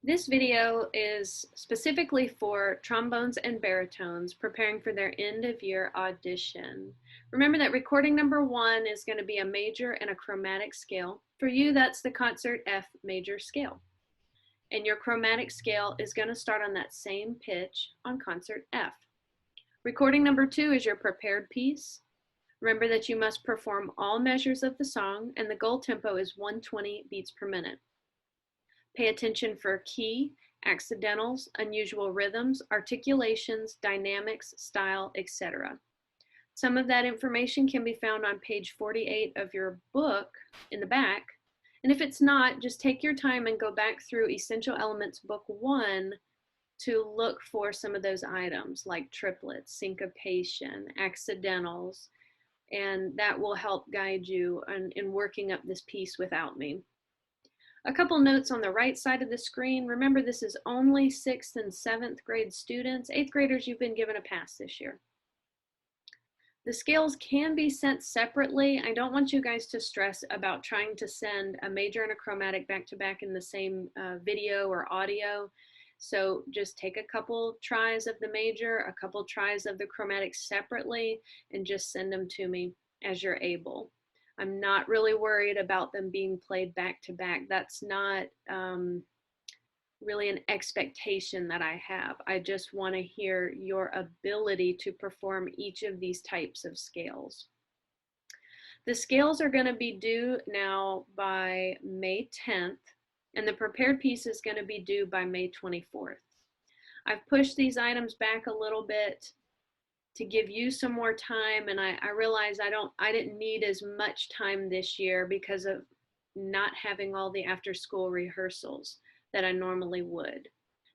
This video is specifically for trombones and baritones preparing for their end-of-year audition. Remember that recording number 1 is going to be a major and a chromatic scale. For you, that's the concert F major scale. And your chromatic scale is going to start on that same pitch on concert F. Recording number 2 is your prepared piece. Remember that you must perform all measures of the song, and the goal tempo is 120 beats per minute. Pay attention for key, accidentals, unusual rhythms, articulations, dynamics, style, etc. Some of that information can be found on page 48 of your book in the back. And if it's not, just take your time and go back through Essential Elements Book 1 to look for some of those items like triplets, syncopation, accidentals, and that will help guide you in working up this piece without me. A couple notes on the right side of the screen. Remember, this is only 6th and 7th grade students. 8th graders, you've been given a pass this year. The scales can be sent separately. I don't want you guys to stress about trying to send a major and a chromatic back to back in the same video or audio. So just take a couple tries of the major, a couple tries of the chromatic separately, and just send them to me as you're able. I'm not really worried about them being played back to back. That's not really an expectation that I have. I just want to hear your ability to perform each of these types of scales. The scales are going to be due now by May 10th, and the prepared piece is going to be due by May 24th. I've pushed these items back a little bit to give you some more time, and I realize I didn't need as much time this year because of not having all the after school rehearsals that I normally would.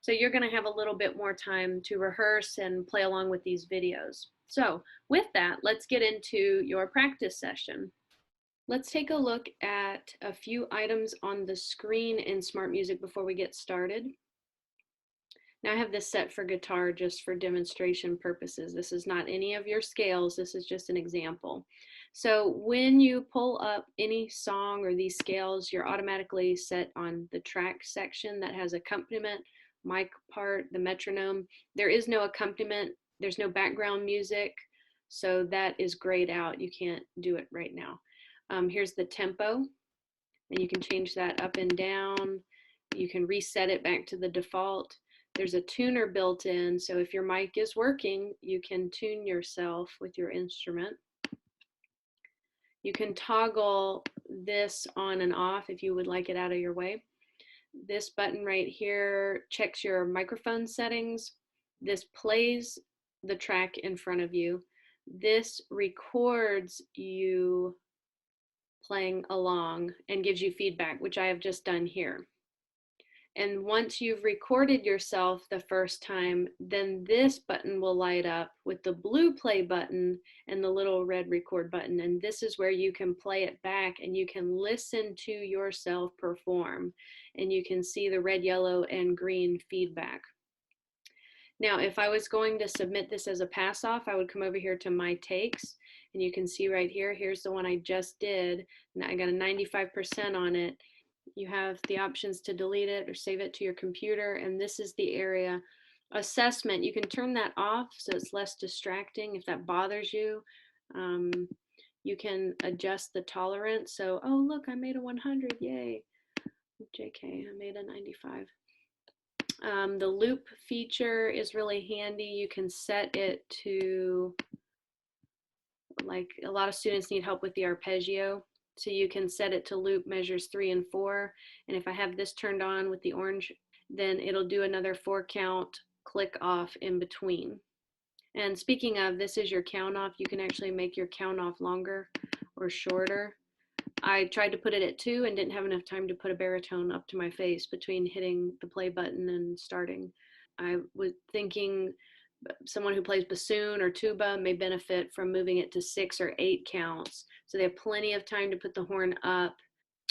So you're going to have a little bit more time to rehearse and play along with these videos. So with that, let's get into your practice session. Let's take a look at a few items on the screen in SmartMusic before we get started. Now I have this set for guitar just for demonstration purposes. This is not any of your scales. This is just an example. So when you pull up any song or these scales, you're automatically set on the track section that has accompaniment, mic part, the metronome. There is no accompaniment. There's no background music. So that is grayed out. You can't do it right now. Here's the tempo, and you can change that up and down. You can reset it back to the default. There's a tuner built in, so if your mic is working, you can tune yourself with your instrument. You can toggle this on and off if you would like it out of your way. This button right here checks your microphone settings. This plays the track in front of you. This records you playing along and gives you feedback, which I have just done here. And once you've recorded yourself the first time, then this button will light up with the blue play button and the little red record button. And this is where you can play it back and you can listen to yourself perform. And you can see the red, yellow, and green feedback. Now, if I was going to submit this as a pass off, I would come over here to my takes. And you can see right here, here's the one I just did. And I got a 95% on it. You have the options to delete it or save it to your computer, and this is the area. Assessment, you can turn that off so it's less distracting if that bothers you. You can adjust the tolerance. So, oh look, I made a 100, yay. JK, I made a 95. The loop feature is really handy. You can set it to, like a lot of students need help with the arpeggio. So you can set it to loop measures 3 and 4. And if I have this turned on with the orange, then it'll do another 4 count click off in between. And speaking of, this is your count off. You can actually make your count off longer or shorter. I tried to put it at 2 and didn't have enough time to put a baritone up to my face between hitting the play button and starting. I was thinking someone who plays bassoon or tuba may benefit from moving it to 6 or 8 counts. So they have plenty of time to put the horn up.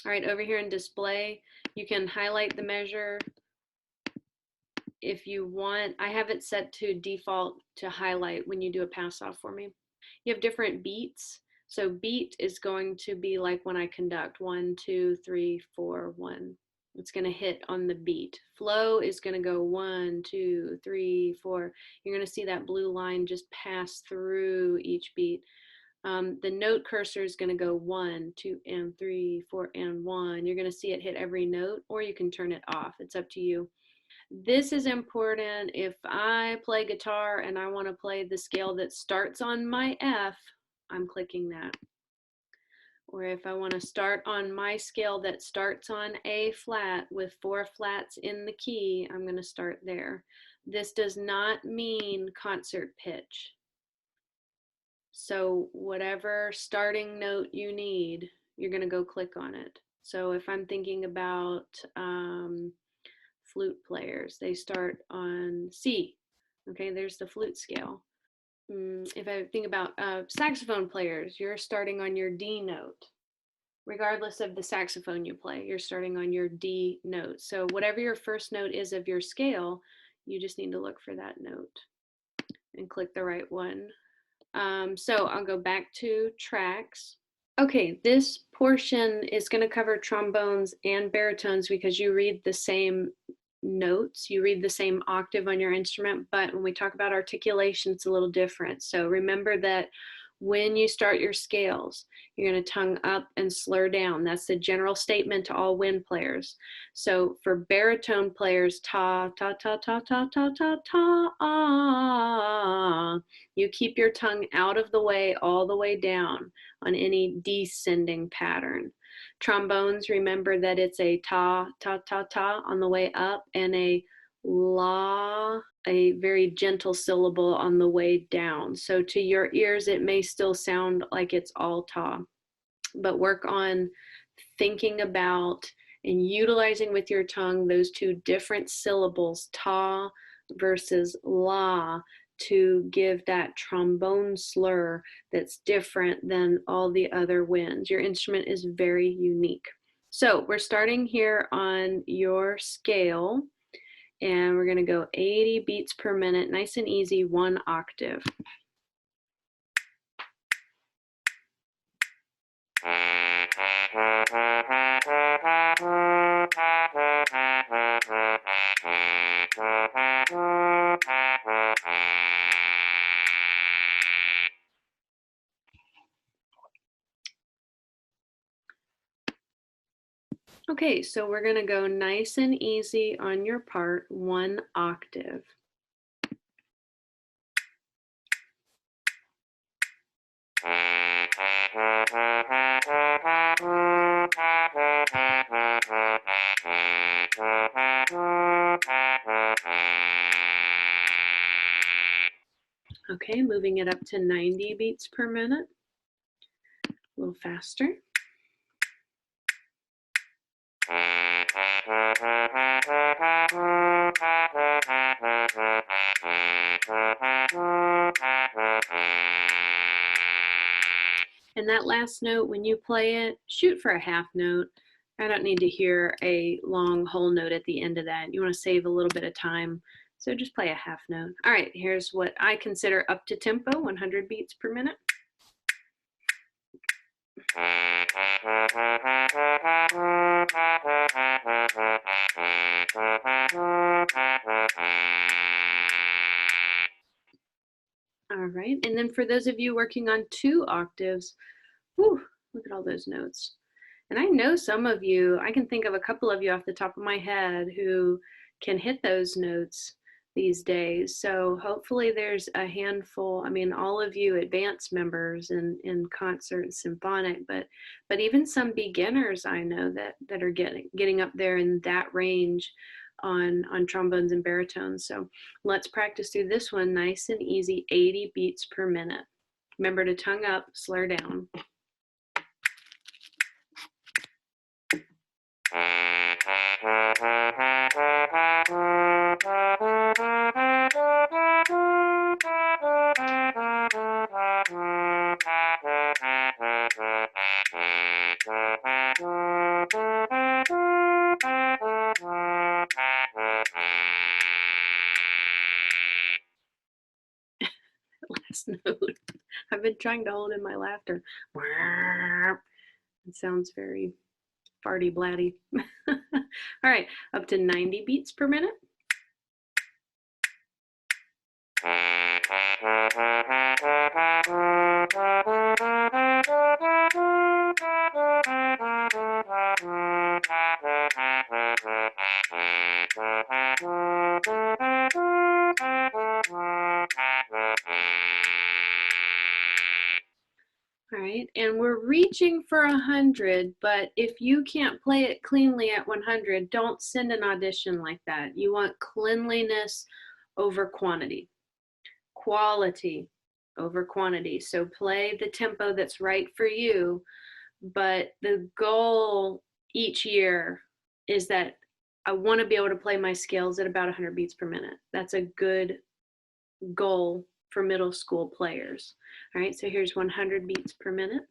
All right, over here in display, you can highlight the measure if you want. I have it set to default to highlight when you do a pass off for me. You have different beats. So beat is going to be like when I conduct 1, 2, 3, 4, 1. It's going to hit on the beat. Flow is going to go 1, 2, 3, 4. You're going to see that blue line just pass through each beat. The note cursor is going to go 1, 2, and 3, 4, and 1. You're going to see it hit every note, or you can turn it off. It's up to you. This is important. If I play guitar and I want to play the scale that starts on my F, I'm clicking that. Or if I want to start on my scale that starts on A flat with 4 flats in the key, I'm going to start there. This does not mean concert pitch. So whatever starting note you need, you're going to go click on it. So if I'm thinking about flute players, they start on C. Okay, there's the flute scale. If I think about saxophone players, you're starting on your D note. Regardless of the saxophone you play, you're starting on your D note. So whatever your first note is of your scale, you just need to look for that note and click the right one. So I'll go back to tracks. Okay, this portion is going to cover trombones and baritones because you read the same notes, you read the same octave on your instrument, but when we talk about articulation, it's a little different. So remember that when you start your scales, you're going to tongue up and slur down. That's the general statement to all wind players. So for baritone players, ta, ta, ta, ta, ta, ta, ta, ta, ah. You keep your tongue out of the way all the way down on any descending pattern. Trombones, remember that it's a ta, ta, ta, ta on the way up and a la, a very gentle syllable on the way down. So to your ears, it may still sound like it's all ta, but work on thinking about and utilizing with your tongue those two different syllables, ta versus la, to give that trombone slur that's different than all the other winds. Your instrument is very unique. So we're starting here on your scale, and we're going to go 80 beats per minute, nice and easy, 1 octave. Okay, so we're going to go nice and easy on your part, 1 octave. Okay, moving it up to 90 beats per minute, a little faster. And that last note, when you play it, shoot for a half note. I don't need to hear a long whole note at the end of that. You want to save a little bit of time, so just play a half note. All right, here's what I consider up to tempo, 100 beats per minute. All right, and then for those of you working on 2 octaves, whew, look at all those notes. And I know some of you, I can think of a couple of you off the top of my head who can hit those notes these days. So hopefully there's a handful, I mean, all of you advanced members in concert and symphonic, but even some beginners I know that are getting up there in that range on trombones and baritones. So let's practice through this one nice and easy, 80 beats per minute. Remember to tongue up, slur down. Last note. I've been trying to hold in my laughter. It sounds very farty blatty. All right, up to 90 beats per minute. All right, and we're reaching for 100, but if you can't play it cleanly at 100, don't send an audition like that. You want cleanliness over quantity, quality over quantity. So play the tempo that's right for you, but the goal each year is that I want to be able to play my scales at about 100 beats per minute. That's a good goal for middle school players. All right, so here's 100 beats per minute.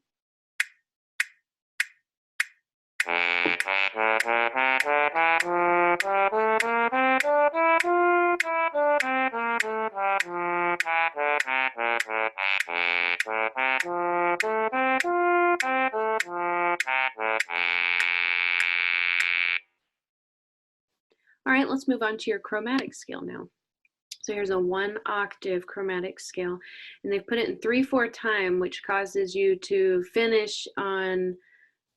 All right, let's move on to your chromatic scale now. So here's a 1 octave chromatic scale, and they've put it in 3/4 time, which causes you to finish on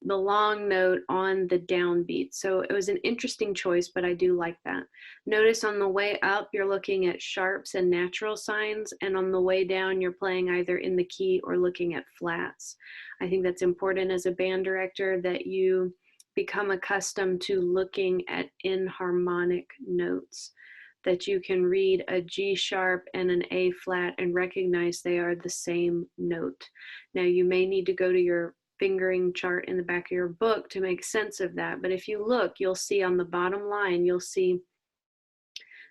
the long note on the downbeat. So it was an interesting choice, but I do like that. Notice on the way up, you're looking at sharps and natural signs, and on the way down, you're playing either in the key or looking at flats. I think that's important as a band director, that you become accustomed to looking at inharmonic notes, that you can read a G sharp and an A flat and recognize they are the same note. Now you may need to go to your fingering chart in the back of your book to make sense of that, but if you look, you'll see on the bottom line, you'll see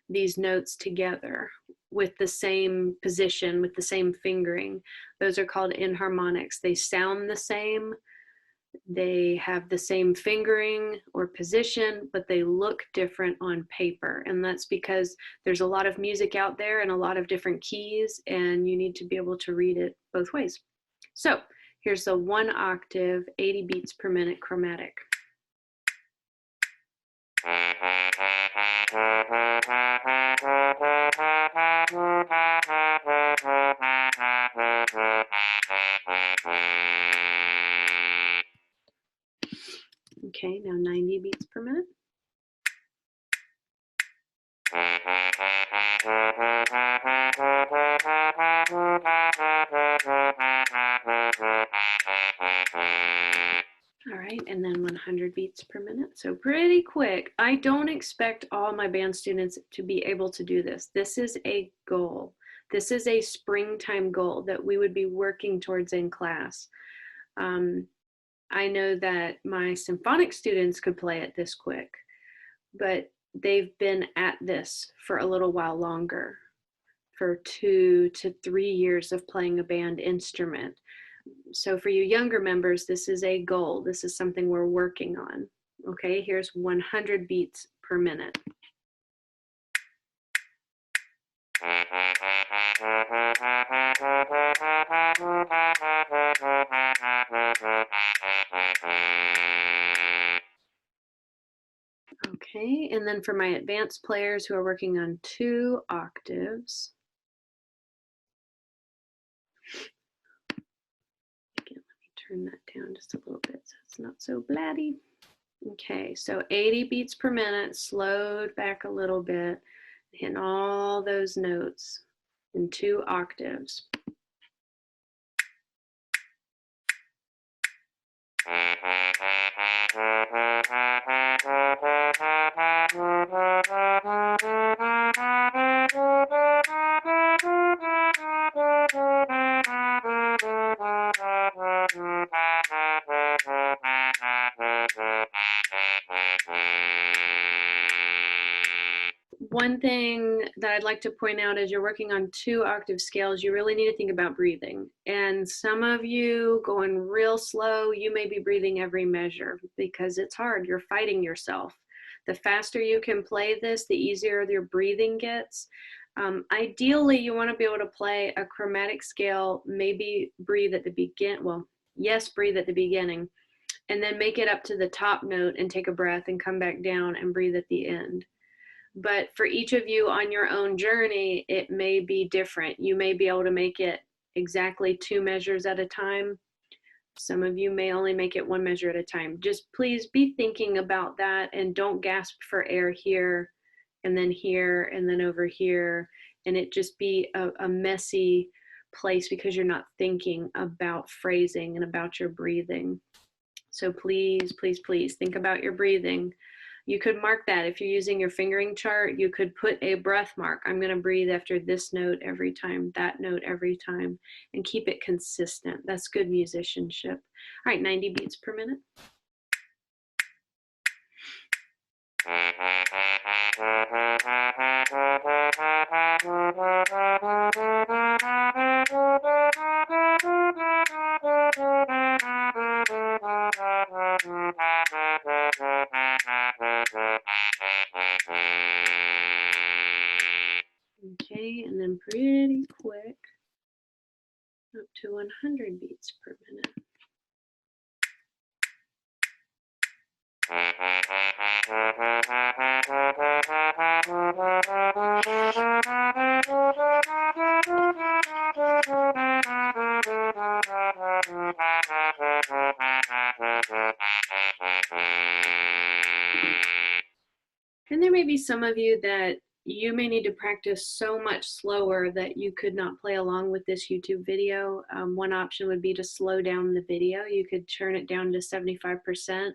these notes together with the same position, with the same fingering. Those are called inharmonics. They sound the same, they have the same fingering or position, but they look different on paper. And that's because there's a lot of music out there and a lot of different keys, and you need to be able to read it both ways. So here's the 1 octave, 80 beats per minute chromatic. Okay, now 90 beats per minute. All right, and then 100 beats per minute. So pretty quick. I don't expect all my band students to be able to do this. This is a goal. This is a springtime goal that we would be working towards in class. I know that my symphonic students could play it this quick, but they've been at this for a little while longer, for 2 to 3 years of playing a band instrument. So for you younger members, this is a goal. This is something we're working on. Okay, here's 100 beats per minute. Okay, and then for my advanced players who are working on 2 octaves, again, let me turn that down just a little bit so it's not so blatty. Okay, so 80 beats per minute, slowed back a little bit, hitting all those notes in 2 octaves. One thing that I'd like to point out as you're working on 2 octave scales, you really need to think about breathing. And some of you going real slow, you may be breathing every measure because it's hard. You're fighting yourself. The faster you can play this, the easier your breathing gets. Ideally, you want to be able to play a chromatic scale, maybe breathe at the beginning. Well, yes, breathe at the beginning, and then make it up to the top note and take a breath and come back down and breathe at the end. But for each of you on your own journey, it may be different. You may be able to make it exactly 2 measures at a time. Some of you may only make it 1 measure at a time. Just please be thinking about that and don't gasp for air here and then over here, and it just be a messy place because you're not thinking about phrasing and about your breathing. So please, please, please think about your breathing. You could mark that. If you're using your fingering chart, you could put a breath mark. I'm going to breathe after this note every time, that note every time, and keep it consistent. That's good musicianship. All right, 90 beats per minute. Okay, and then pretty quick, up to 100 beats per minute. And there may be some of you that you may need to practice so much slower that you could not play along with this YouTube video. One option would be to slow down the video. You could turn it down to 75%,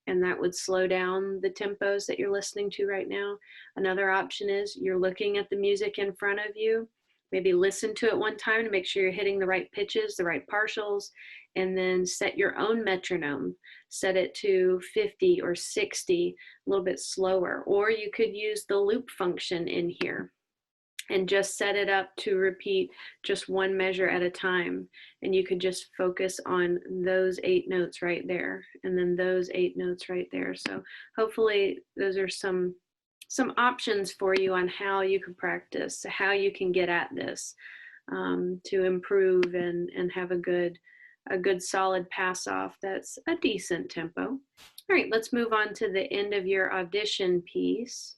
and that would slow down the tempos that you're listening to right now. Another option is you're looking at the music in front of you. Maybe listen to it one time to make sure you're hitting the right pitches, the right partials, and then set your own metronome. Set it to 50 or 60, a little bit slower. Or you could use the loop function in here and just set it up to repeat just 1 measure at a time. And you could just focus on those 8 notes right there, and then those 8 notes right there. So hopefully those are some options for you on how you can practice, how you can get at this to improve and have a good solid pass off that's a decent tempo. All right, let's move on to the end of your audition piece.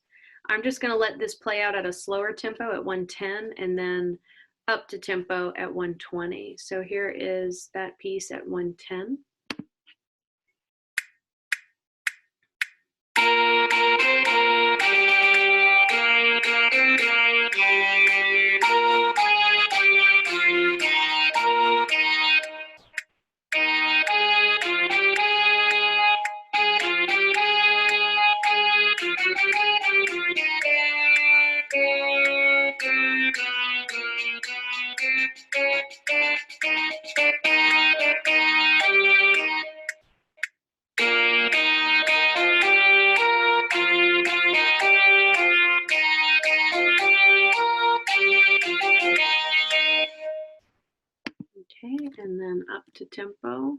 I'm just going to let this play out at a slower tempo at 110 and then up to tempo at 120. So here is that piece at 110. Okay, and then up to tempo.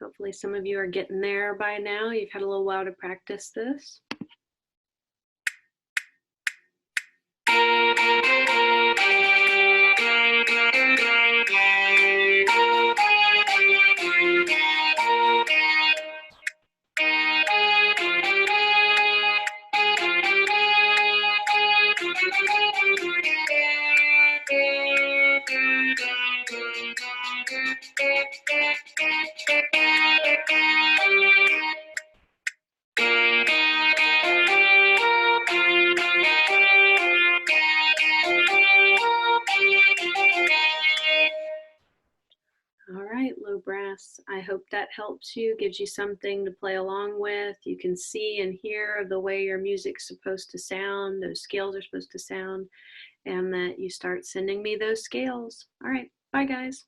Hopefully some of you are getting there by now. You've had a little while to practice this. All right, low brass, I hope that helps you, gives you something to play along with. You can see and hear the way your music's supposed to sound, those scales are supposed to sound, and that you start sending me those scales. All right, bye guys.